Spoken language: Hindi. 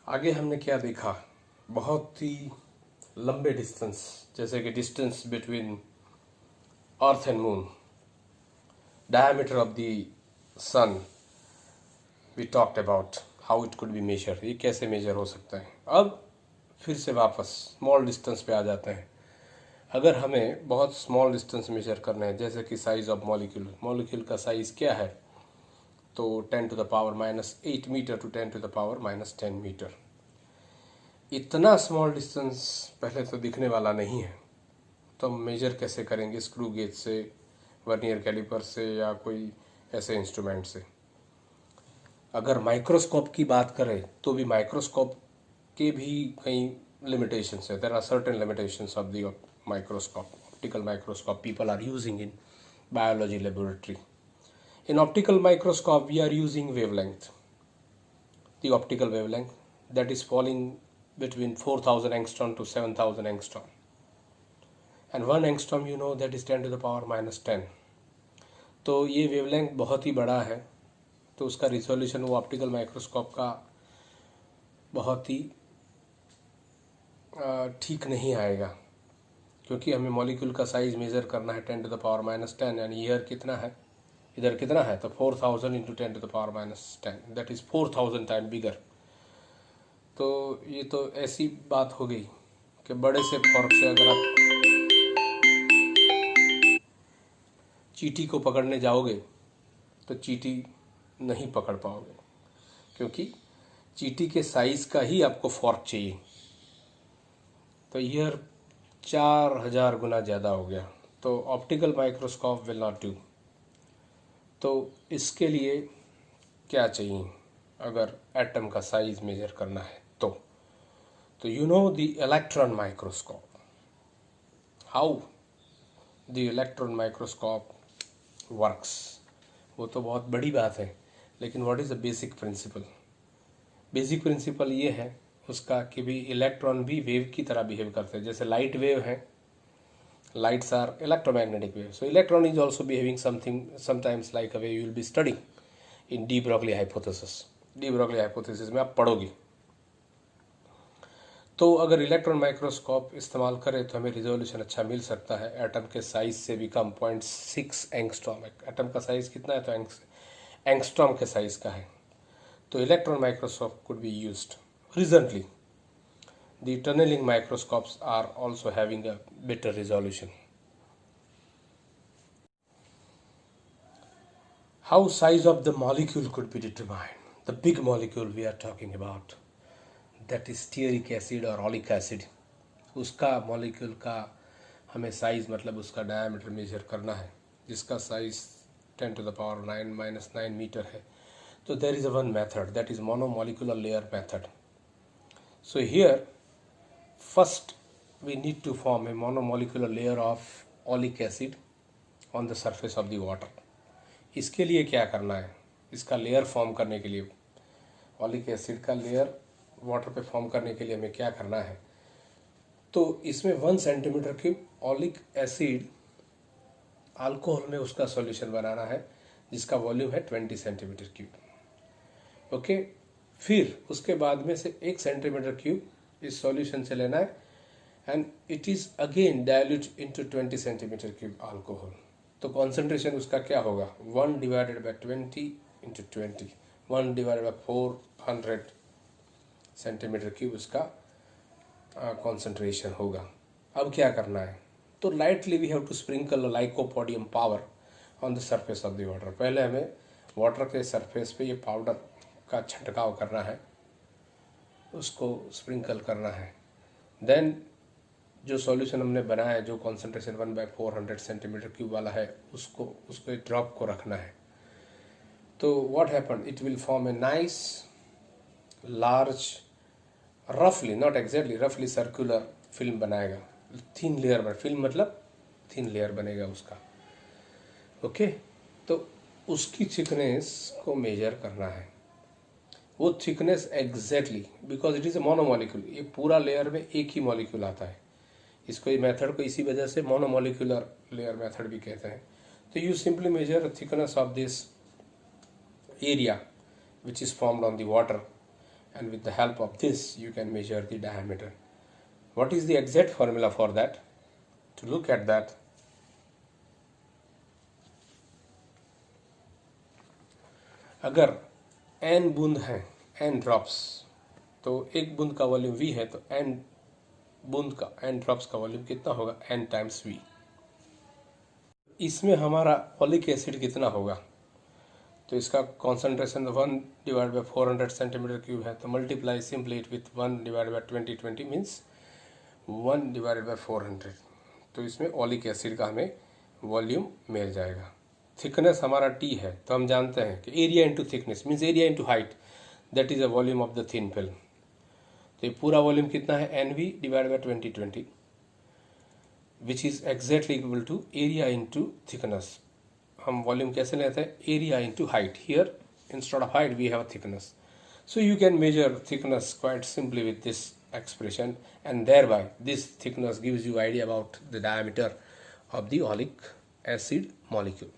आगे हमने क्या देखा, बहुत ही लंबे डिस्टेंस, जैसे कि distance between earth and moon, diameter of the sun, we talked about how it could be measure, ये कैसे मेजर हो सकता है। अब फिर से वापस स्मॉल डिस्टेंस पे आ जाते हैं। अगर हमें बहुत स्मॉल डिस्टेंस मेजर करना है, जैसे कि साइज ऑफ मॉलिक्यूल, मॉलिक्यूल का साइज क्या है, तो 10⁻⁻8 मीटर टू 10⁻⁻10 मीटर। इतना स्मॉल डिस्टेंस पहले तो दिखने वाला नहीं है, तो हम मेजर कैसे करेंगे? स्क्रू गेज से, वर्नियर कैलिपर से, या कोई ऐसे इंस्ट्रूमेंट से। अगर माइक्रोस्कोप की बात करें तो भी माइक्रोस्कोप के भी कई लिमिटेशंस है। There are certain limitations of the microscope, optical microscope people are using in biology laboratory. In optical microscope we are using wavelength, the optical wavelength that is falling between 4000 angstrom to 7000 angstrom, and 1 angstrom you know that is 10⁻⁻10। तो ये वेवलेंथ बहुत ही बड़ा है, तो उसका रिजोल्यूशन वो ऑप्टिकल माइक्रोस्कोप का बहुत ही ठीक नहीं आएगा, क्योंकि हमें मॉलिक्यूल का साइज मेज़र करना है 10⁻⁻10, यानी ईयर कितना है, इधर कितना है, तो 4000 इंटू 10⁻⁻10, दैट इज़ 4000 टाइम बिगर। तो ये तो ऐसी बात हो गई कि बड़े से फॉर्क से अगर आप चींटी को पकड़ने जाओगे तो चींटी नहीं पकड़ पाओगे, क्योंकि चींटी के साइज़ का ही आपको फॉर्क चाहिए। तो ईयर 4000 गुना ज़्यादा हो गया, तो optical microscope will not do. तो इसके लिए क्या चाहिए अगर एटम का साइज मेजर करना है? तो you know the electron microscope, how the electron microscope works, वो तो बहुत बड़ी बात है, लेकिन what is the basic principle? Basic principle ये है उसका कि भी इलेक्ट्रॉन भी वेव की तरह बिहेव करते हैं। जैसे लाइट वेव है, lights are electromagnetic waves, so electron is also behaving sometimes like a way you will be studying in de Broglie hypothesis। de Broglie hypothesis में आप पढ़ोगे। तो अगर इलेक्ट्रॉन माइक्रोस्कोप इस्तेमाल करें तो हमें रिजोल्यूशन अच्छा मिल सकता है, एटम के साइज से भी कम, 0.6 एंगस्ट्रॉम। एटम का साइज कितना है, तो एंगस्ट्रॉम के साइज का है। तो electron microscope could be used recently. The tunneling microscopes are also having a better resolution. How size of the molecule could be determined? The big molecule we are talking about, that is stearic acid or oleic acid, उसका molecule का हमें साइज, मतलब उसका डायमीटर मेजर करना है, जिसका साइज 10⁻⁹ मीटर है। तो there is a one method, that is monomolecular layer method. So here first we need to form a monomolecular layer of oleic acid on the surface of the water। इसके लिए क्या करना है, इसका लेयर फॉर्म करने के लिए, ओलिक एसिड का लेयर वाटर पे फॉर्म करने के लिए हमें क्या करना है? तो इसमें 1 centimetre cube oleic acid alcohol में उसका सॉल्यूशन बनाना है, जिसका वॉल्यूम है 20 सेंटीमीटर क्यूब। ओके, फिर उसके बाद में से 1 सेंटीमीटर क्यूब इस सॉल्यूशन से लेना है, and it is again dilute into 20 centimetre cube alcohol. तो कॉन्सेंट्रेशन उसका क्या होगा, 1/20 इंटू 20, 1/400 सेंटीमीटर क्यूब उसका कॉन्सेंट्रेशन होगा। अब क्या करना है, तो lightly we have to sprinkle lycopodium powder on the surface of the water. पहले हमें वाटर के सरफेस पे ये पाउडर का छिड़काव करना है, उसको स्प्रिंकल करना है। देन जो सॉल्यूशन हमने बनाया है, जो कॉन्सेंट्रेशन 1/400 सेंटीमीटर क्यूब वाला है, उसको एक ड्रॉप को रखना है। तो what happen, it will form a nice large, रफली नॉट एग्जैक्टली, रफली सर्कुलर फिल्म बनाएगा, थिन लेयर बन, फिल्म मतलब थिन लेयर बनेगा उसका। ओके, तो उसकी थिकनेस को मेजर करना है। वो thickness exactly, because it is a monomolecule, ये पूरा लेयर में एक ही मॉलिक्यूल आता है, इसको ये मेथड को इसी वजह से मोनोमोलिकुलर लेयर मेथड भी कहते हैं। तो you simply measure thickness of this area which is formed on the water, and with the help of this you can measure the diameter. What is the exact formula for that? To look at that, अगर n बूंद हैं, n ड्रॉप्स, तो एक बूंद का वॉल्यूम v है, तो n बूंद का, n ड्रॉप्स का वॉल्यूम कितना होगा? n times v. इसमें हमारा ओलिक एसिड कितना होगा? तो इसका कॉन्सेंट्रेशन 1/400 सेंटीमीटर क्यूब है, तो multiply simply it with 1/2020 means 1/400. तो इसमें ओलिक एसिड का हमें वॉल्यूम मिल जाएगा. थिकनेस हमारा T है, तो हम जानते हैं कि area into thickness means area into height, that is a volume of the thin film. तो ये पूरा वॉल्यूम कितना है? NV/2020, which is exactly equal to area into thickness. हम वॉल्यूम कैसे लेते हैं? Area into height. Here instead of height we have a thickness. So you can measure thickness quite simply with this expression, and thereby this thickness gives you idea about the diameter of the oleic acid molecule.